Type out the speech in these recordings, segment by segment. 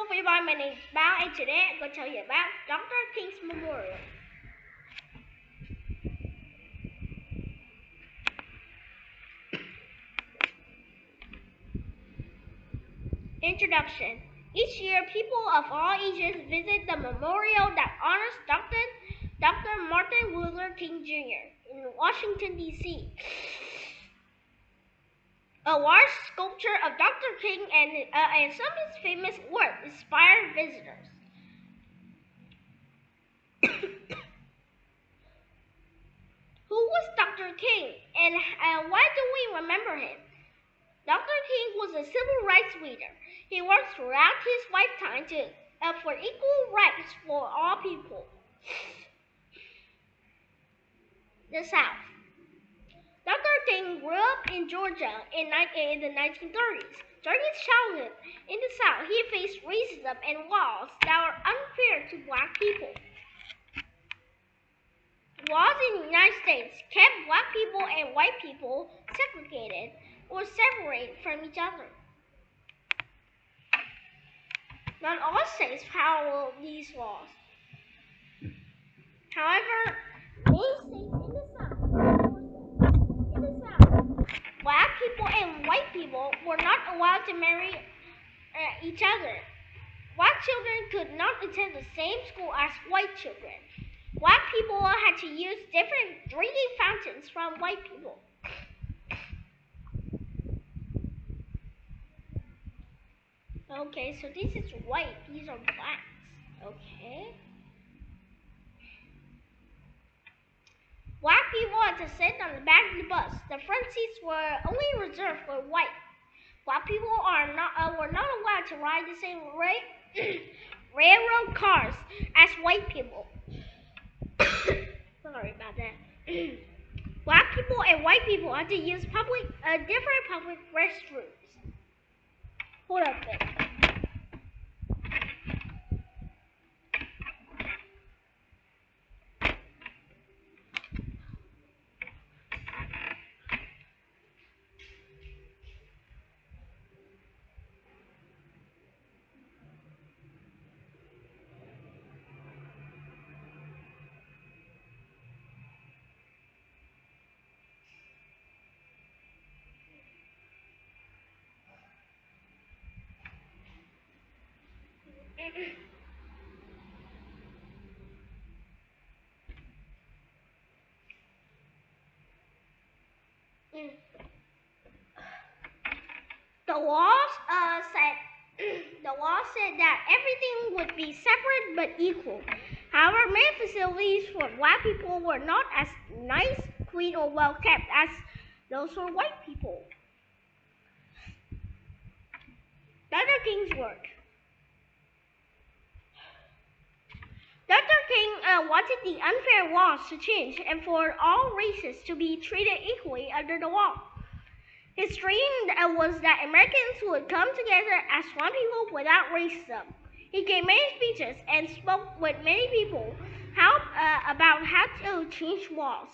everyone, my name is Bao and today I'm going to tell you about Dr. King's Memorial. Introduction. Each year, people of all ages visit the memorial that honors Dr. Martin Luther King Jr. in Washington, D.C. A large sculpture of Dr. King and some of his famous work inspired visitors. Who was Dr. King and why do we remember him? Dr. King was a civil rights leader. He worked throughout his lifetime for equal rights for all people. The South. Dr. King grew up in Georgia in the 1930s. During his childhood in the South, he faced racism and laws that were unfair to black people. Laws in the United States kept black people and white people segregated or separated from each other. Not all states follow these laws. However, many states in the South, black people and white people were not allowed to marry each other. Black children could not attend the same school as white children. Black people had to use different drinking fountains from white people. Okay, so this is white, these are blacks. Okay. Black people had to sit on the back of the bus. The front seats were only reserved for white. Black people were not allowed to ride the same railroad cars as white people. Sorry about that. Black people and white people had to use different public restrooms. Hold up there. The law said that everything would be separate but equal. However, many facilities for black people were not as nice, clean, or well kept as those for white people. Dr. King's work. Dr. King wanted the unfair laws to change and for all races to be treated equally under the law. His dream was that Americans would come together as one people without racism. He gave many speeches and spoke with many people about how to change laws.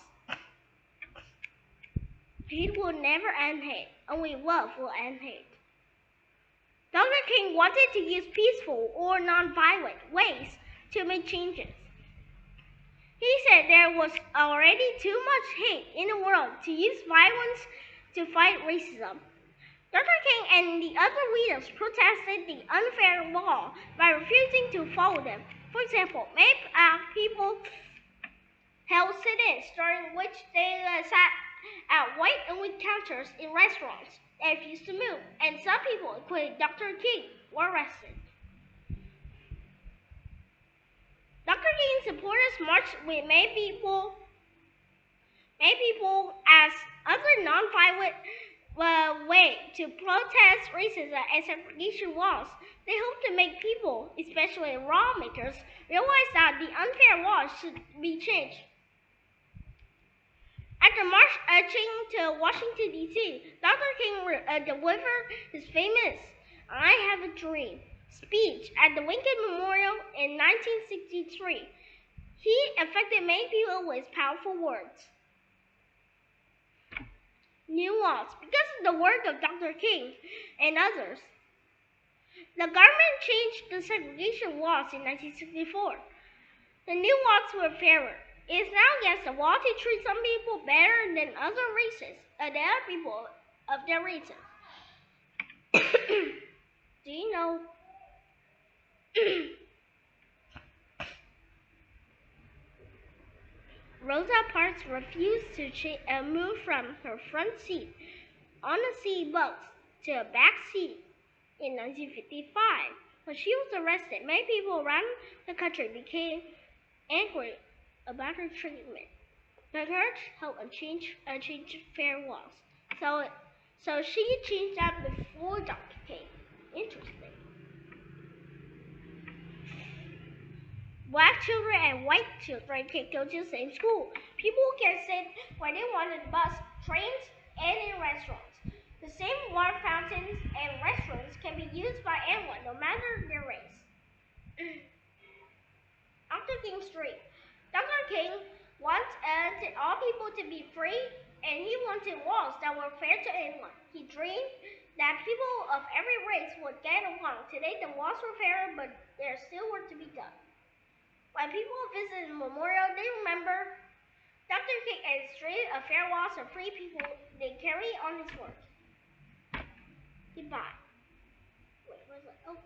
Hate will never end hate, only love will end hate. Dr. King wanted to use peaceful or non-violent ways to make changes. He said there was already too much hate in the world to use violence to fight racism. Dr. King and the other leaders protested the unfair law by refusing to follow them. For example, many people held sit-ins during which they sat at white-only counters in restaurants and refused to move, and some people, including Dr. King, were arrested. Dr. King's supporters marched with many people as other non-violent way to protest racism and segregation laws. They hope to make people, especially lawmakers, realize that the unfair laws should be changed. After marching to Washington, D.C., Dr. King delivered his famous "I Have a Dream" speech at the Lincoln Memorial in 1963. He affected many people with powerful words. New laws. Because of the work of Dr. King and others, The government changed the segregation laws in 1964. The new laws were fairer. It is now against the law to treat some people better than other races, and other people of their races. Do you know? Rosa Parks refused to move from her front seat on a seaboat to a back seat in 1955. When she was arrested, many people around the country became angry about her treatment. The church helped change fair laws. So she changed that before Dr. King. Interesting. Black children and white children can go to the same school. People can sit where they want on the bus, trains, and in restaurants. The same water fountains and restaurants can be used by anyone, no matter their race. Dr. King Street. Dr. King wanted all people to be free, and he wanted laws that were fair to anyone. He dreamed that people of every race would get along. Today, the laws were fair, but there's still work to be done. When people visit the memorial, they remember Dr. King and Street of fair laws and free people. They carry on his work. Goodbye. Wait, where's it? Oh.